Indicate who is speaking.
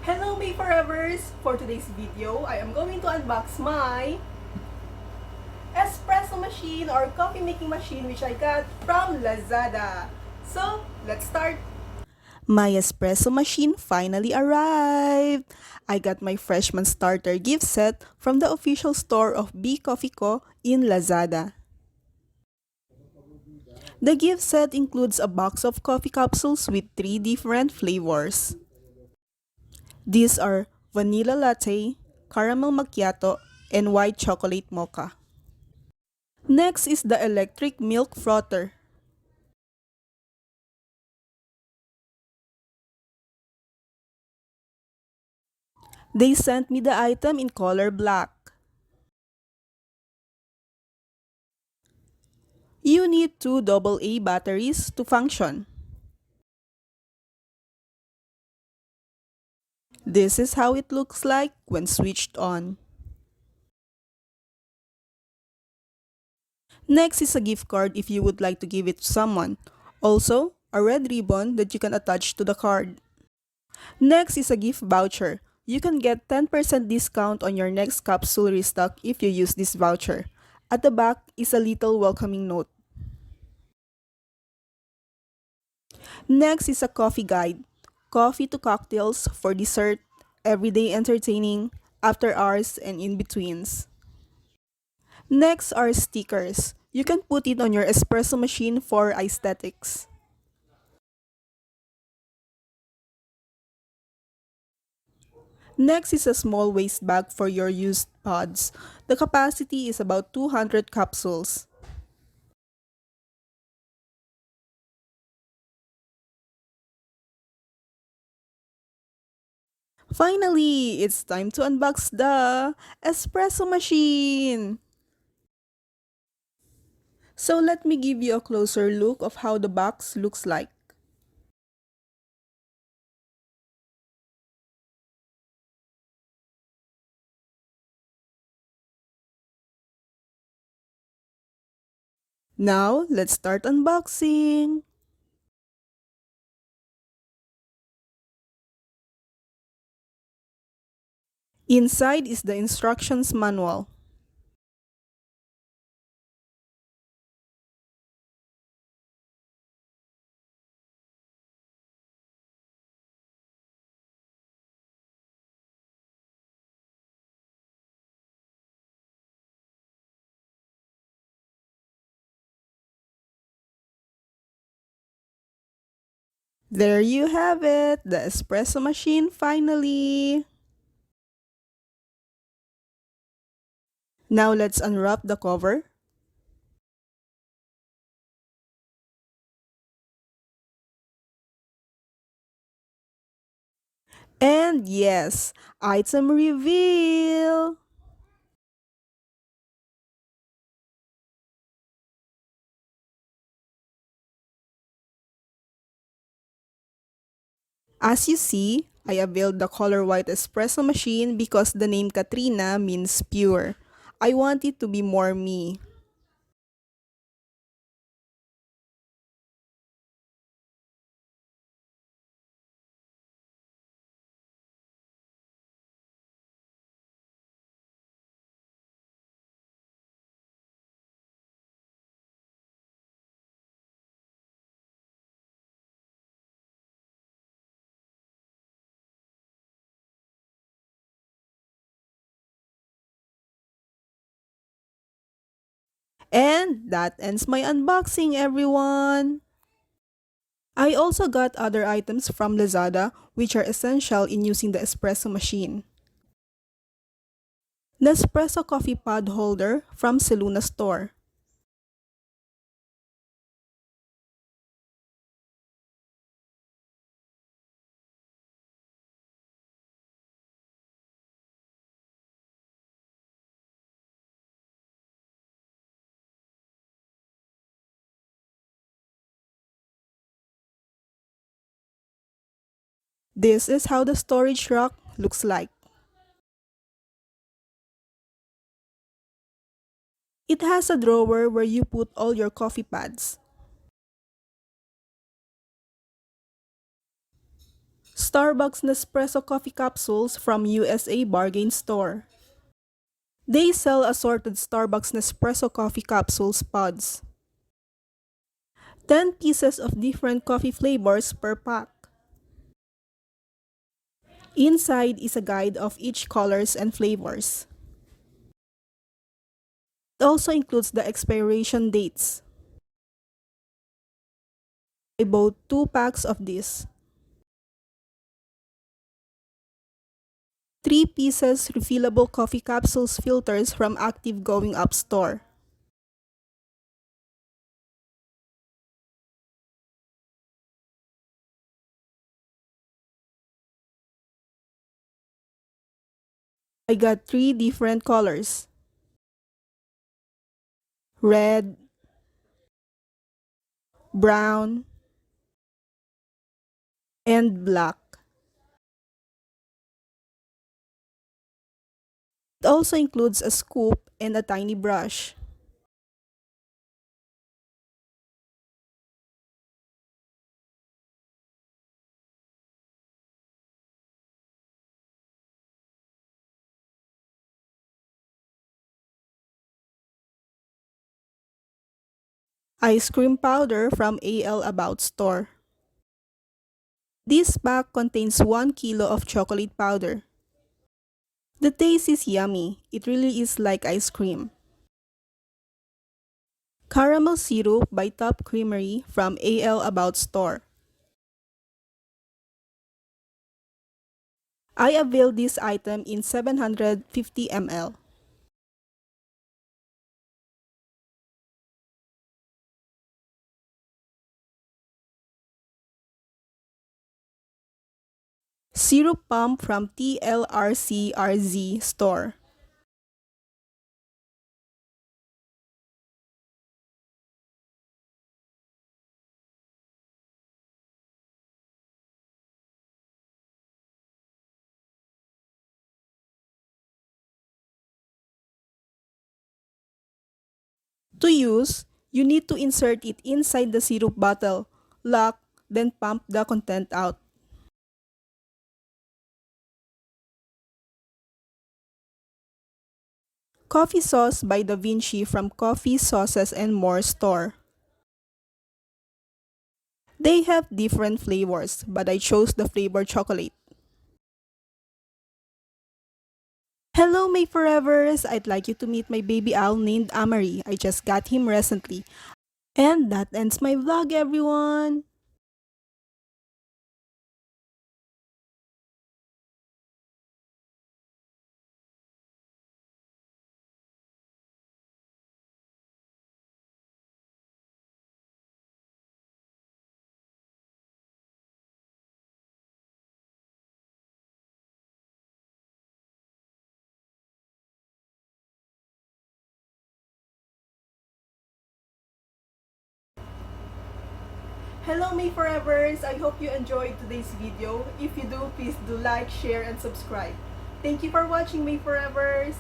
Speaker 1: Hello May Forevers! For today's video, I am going to unbox my espresso machine or coffee making machine which I got from Lazada. So, let's start! My espresso machine finally arrived! I got my freshman starter gift set from the official store of B Coffee Co. in Lazada. The gift set includes a box of coffee capsules with 3 different flavors. These are vanilla latte, caramel macchiato, and white chocolate mocha. Next is the electric milk frother. They sent me the item in color black. You need 2 AA batteries to function. This is how it looks like when switched on. Next is a gift card if you would like to give it to someone. Also, a red ribbon that you can attach to the card. Next is a gift voucher. You can get 10% discount on your next capsule restock if you use this voucher. At the back is a little welcoming note. Next is a coffee guide. Coffee to cocktails for dessert, everyday entertaining, after hours, and in-betweens. Next are stickers. You can put it on your espresso machine for aesthetics. Next is a small waste bag for your used pods. The capacity is about 200 capsules. Finally, it's time to unbox the espresso machine. So let me give you a closer look of how the box looks like. Now, let's start unboxing. Inside is the instructions manual. There you have it, the espresso machine finally. Now let's unwrap the cover. And yes, item reveal! As you see, I availed the color white espresso machine because the name Katrina means pure. I want it to be more me. And that ends my unboxing, everyone! I also got other items from Lazada which are essential in using the espresso machine. The espresso coffee pod holder from Seluna store. This is how the storage rack looks like. It has a drawer where you put all your coffee pads. Starbucks Nespresso coffee capsules from USA Bargain Store. They sell assorted Starbucks Nespresso coffee capsules pods. 10 pieces of different coffee flavors per pack. Inside is a guide of each colors and flavors. It also includes the expiration dates. I bought 2 packs of this. 3 pieces refillable coffee capsules filters from Active Going Up store. I got 3 different colors: red, brown, and black. It also includes a scoop and a tiny brush. Ice cream powder from AL About store. This pack contains 1 kilo of chocolate powder. The taste is yummy. It really is like ice cream. Caramel syrup by Top Creamery from AL About store. I availed this item in 750 ml. Syrup pump from TLRCRZ store. To use, you need to insert it inside the syrup bottle, lock, then pump the content out. Coffee sauce by Da Vinci from Coffee Sauces and More store. They have different flavors, but I chose the flavor chocolate. Hello, my forevers! I'd like you to meet my baby owl named Amari. I just got him recently. And that ends my vlog, everyone! Hello, my forevers! I hope you enjoyed today's video. If you do, please do like, share, and subscribe. Thank you for watching, my forevers!